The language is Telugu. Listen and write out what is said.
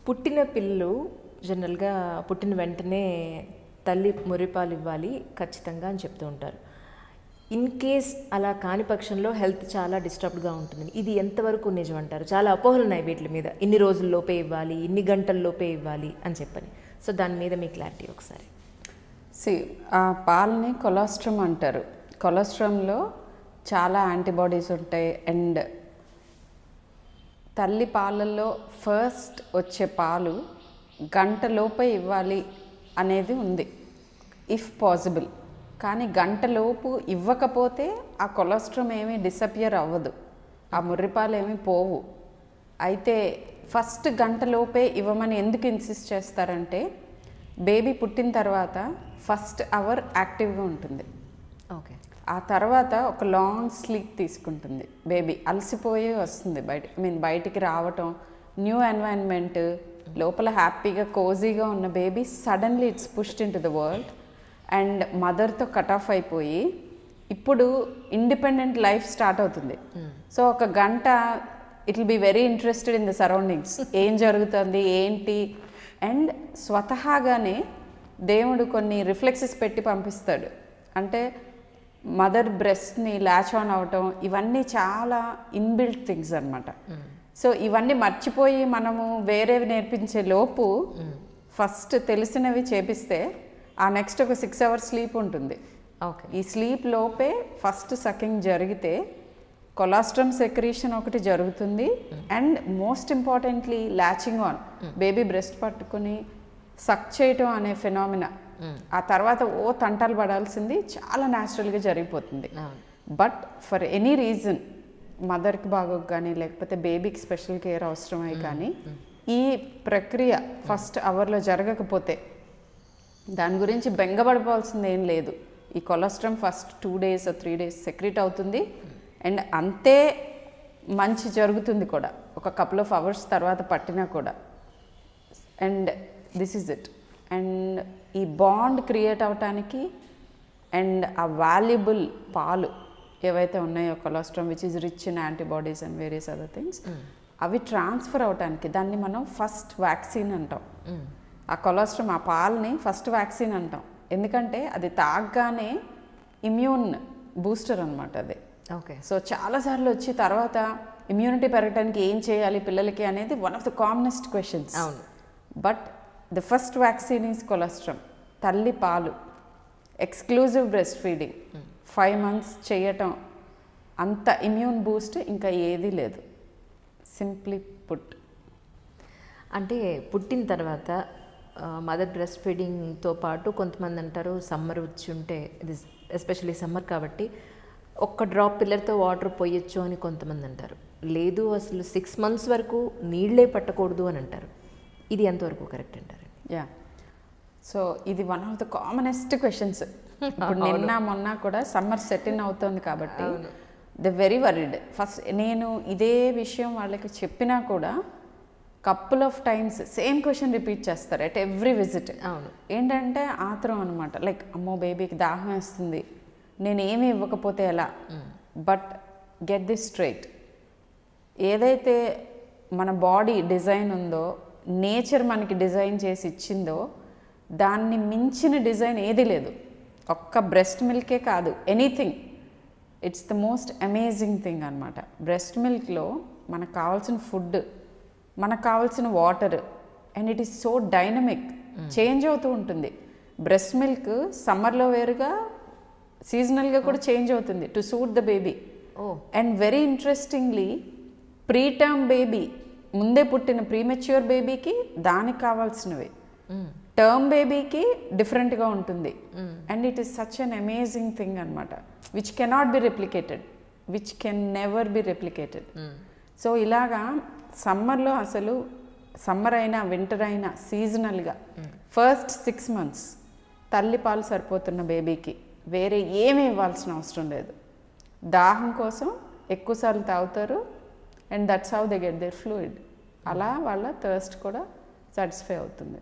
పుట్టిన పిల్లలు జనరల్గా పుట్టిన వెంటనే తల్లి మురిపాలు ఇవ్వాలి ఖచ్చితంగా అని చెప్తూ ఉంటారు. ఇన్ కేస్ అలా కాని పక్షంలో హెల్త్ చాలా డిస్టర్బ్డ్గా ఉంటుంది. ఇది ఎంతవరకు నిజం అంటారు? చాలా అపోహలు ఉన్నాయి వీటి మీద. ఇన్ని రోజుల్లోపే ఇవ్వాలి, ఇన్ని గంటల్లోపే ఇవ్వాలి అని చెప్పని. సో దాని మీద మీ క్లారిటీ ఒకసారి. ఆ పాలని కొలెస్ట్రామ్ అంటారు. కొలెస్ట్రామ్లో చాలా యాంటీబాడీస్ ఉంటాయి. అండ్ తల్లి పాలల్లో ఫస్ట్ వచ్చే పాలు గంటలోపే ఇవ్వాలి అనేది ఉంది, ఇఫ్ పాసిబుల్. కానీ గంటలోపు ఇవ్వకపోతే ఆ కొలెస్ట్రామ్ ఏమీ డిసపియర్ అవ్వదు, ఆ ముర్రిపాలు ఏమీ పోవు. అయితే ఫస్ట్ గంటలోపే ఇవ్వమని ఎందుకు ఇన్సిస్ట్ చేస్తారంటే, బేబీ పుట్టిన తర్వాత ఫస్ట్ అవర్ యాక్టివ్గా ఉంటుంది. ఓకే. ఆ తర్వాత ఒక లాంగ్ స్లీప్ తీసుకుంటుంది. బేబీ అలసిపోయి వస్తుంది బయటికి రావటం, న్యూ ఎన్వైరన్మెంట్, లోపల హ్యాపీగా కోజీగా ఉన్న baby suddenly it's pushed into the world and మదర్తో కట్ ఆఫ్ అయిపోయి ఇప్పుడు ఇండిపెండెంట్ లైఫ్ స్టార్ట్ అవుతుంది. సో ఒక గంట it will be very interested in the surroundings, ఏం జరుగుతుంది ఏంటి. అండ్ స్వతహాగానే దేవుడు కొన్ని రిఫ్లెక్సెస్ పెట్టి పంపిస్తాడు. అంటే మదర్ బ్రెస్ట్ని ల్యాచ్ ఆన్ అవటం, ఇవన్నీ చాలా ఇన్బిల్ట్ థింగ్స్ అనమాట. సో ఇవన్నీ మర్చిపోయి మనము వేరేవి నేర్పించే లోపు ఫస్ట్ తెలిసినవి చేపిస్తే ఆ నెక్స్ట్ ఒక 6 hours స్లీప్ ఉంటుంది. ఓకే. ఈ స్లీప్ లోపే ఫస్ట్ సకింగ్ జరిగితే కొలెస్ట్రామ్ సెక్రీషన్ ఒకటి జరుగుతుంది. And most importantly latching on, baby breast పట్టుకుని సక్ చేయటం అనే ఫినామినా ఆ తర్వాత తంటాలు పడాల్సింది చాలా న్యాచురల్గా జరిగిపోతుంది. బట్ ఫర్ ఎనీ రీజన్ మదర్కి బాగోక కానీ లేకపోతే బేబీకి స్పెషల్ కేర్ అవసరమై కానీ ఈ ప్రక్రియ ఫస్ట్ అవర్లో జరగకపోతే దాని గురించి బెంగపడిపోవాల్సింది ఏం లేదు. ఈ colostrum first 2 days or 3 days secrete అవుతుంది. అండ్ అంతే మంచి జరుగుతుంది కూడా ఒక couple of hours తర్వాత పట్టినా కూడా. And this is it. And ఈ బాండ్ క్రియేట్ అవటానికి అండ్ ఆ వాల్యుబుల్ పాలు ఏవైతే ఉన్నాయో colostrum which is rich in antibodies and various other things, అవి ట్రాన్స్ఫర్ అవటానికి దాన్ని మనం ఫస్ట్ వ్యాక్సిన్ అంటాం. ఆ కొలెస్ట్రామ్ ఆ పాలని ఫస్ట్ వ్యాక్సిన్ అంటాం. ఎందుకంటే అది తాగగానే ఇమ్యూన్ బూస్టర్ అనమాట అది. ఓకే. సో చాలాసార్లు వచ్చి తర్వాత ఇమ్యూనిటీ పెరగడానికి ఏం చేయాలి పిల్లలకి అనేది one of the commonest questions. అవును. But the first vaccine is colostrum. తల్లి పాలు, ఎక్స్క్లూజివ్ బ్రెస్ట్ ఫీడింగ్ 5 months చేయటం, అంత ఇమ్యూన్ బూస్ట్ ఇంకా ఏదీ లేదు. Simply put. అంటే పుట్టిన తర్వాత మదర్ బ్రెస్ట్ ఫీడింగ్తో పాటు కొంతమంది అంటారు సమ్మర్ వచ్చి ఉంటే, ఇది ఎస్పెషల్లీ సమ్మర్ కాబట్టి ఒక్క డ్రాప్ పిల్లర్తో వాటర్ పోయొచ్చు అని కొంతమంది అంటారు. లేదు అసలు 6 months వరకు నీళ్ళే పట్టకూడదు అని అంటారు. ఇది ఎంతవరకు కరెక్ట్ అంటారు? యా, సో ఇది one of the commonest questions. ఇప్పుడు నిన్న మొన్న కూడా సమ్మర్ సెట్ ఇన్ అవుతుంది కాబట్టి ద వెరీ వరీడ్. ఫస్ట్ నేను ఇదే విషయం వాళ్ళకి చెప్పినా కూడా couple of times same question repeat చేస్తారు ఎట్ ఎవ్రీ విజిట్. అవును. ఏంటంటే ఆత్రం అనమాట, లైక్ అమ్మో బేబీకి దాహం వేస్తుంది, నేను ఏమీ ఇవ్వకపోతే ఎలా. బట్ గెట్ దిస్ స్ట్రైట్, ఏదైతే మన బాడీ డిజైన్ ఉందో, నేచర్ మనకి డిజైన్ చేసి ఇచ్చిందో, దాన్ని మించిన డిజైన్ ఏది లేదు. ఒక్క బ్రెస్ట్ మిల్కే కాదు, anything. It's the most amazing thing అనమాట. బ్రెస్ట్ మిల్క్లో మనకు కావాల్సిన ఫుడ్, మనకు కావాల్సిన water, and it is so dynamic, change అవుతూ ఉంటుంది. బ్రెస్ట్ మిల్క్ సమ్మర్లో వేరుగా సీజనల్గా కూడా చేంజ్ అవుతుంది to suit the baby. And very interestingly preterm baby, ముందే పుట్టిన ప్రీమెచ్యూర్ బేబీకి దానికి కావాల్సినవి, టర్మ్ బేబీకి డిఫరెంట్గా ఉంటుంది. And it is such an amazing thing అనమాట, which cannot be replicated, which can never be replicated. So ఇలాగా సమ్మర్లో అసలు సమ్మర్ అయినా వింటర్ అయినా సీజనల్గా ఫస్ట్ 6 months తల్లి పాలు సరిపోతున్న బేబీకి వేరే ఏమీ ఇవ్వాల్సిన అవసరం లేదు. దాహం కోసం ఎక్కువసార్లు తాగుతారు and that's how they get their fluid. అలా వాళ్ళ థర్స్ట్ కూడా సాటిస్ఫై అవుతుంది.